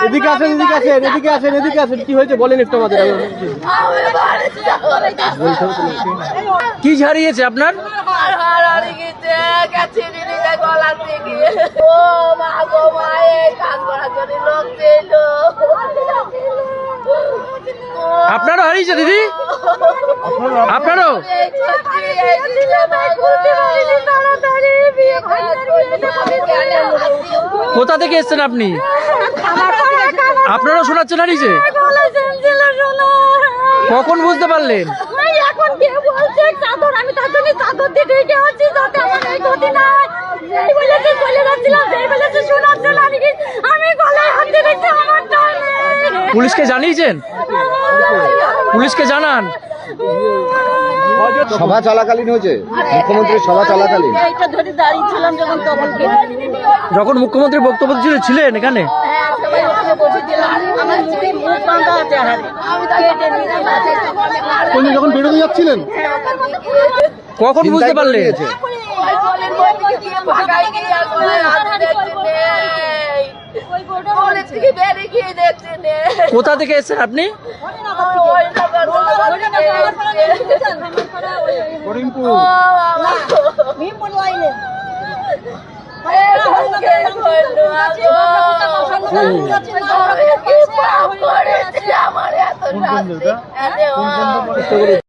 এদিকে আসেন, এদিকে আসেন, এদিকে আসেন, এদিকে আসেন। কি হয়েছে বলেন একটু আমাদের। কি হারিয়েছে আপনার? আপনারও হারিয়েছে দিদি? আপনারও? কোথা থেকে এসছেন আপনি? আপনারও শোনাচ্ছেন হারিয়েছে? কখন বুঝতে পারলেন? আমি তার জন্য চাদর দিয়ে ঢেকে আছি যাতে আমার এই ক্ষতি না হয়। এই বলেছে চলে যাচ্ছিলাম, যেই বলেছে শোনাচ্ছে না, আমি গলায় হাত দিয়ে রেখে আমার পুলিশকে জানিয়েছেন? পুলিশকে জানান। সভা চলাকালীন হয়েছে, মুখ্যমন্ত্রীর সভা চলাকালীন। এইটা ধরে দাঁড়িয়েছিলাম যখন তখন যখন মুখ্যমন্ত্রী বক্তব্য ছিলেন এখানে? আমার মুখ বাঁধা আছে। যখন বেরোতে যাচ্ছিলেন কখন বুঝতে পারলেন? কোথা থেকে এসেছেন আপনি? আমার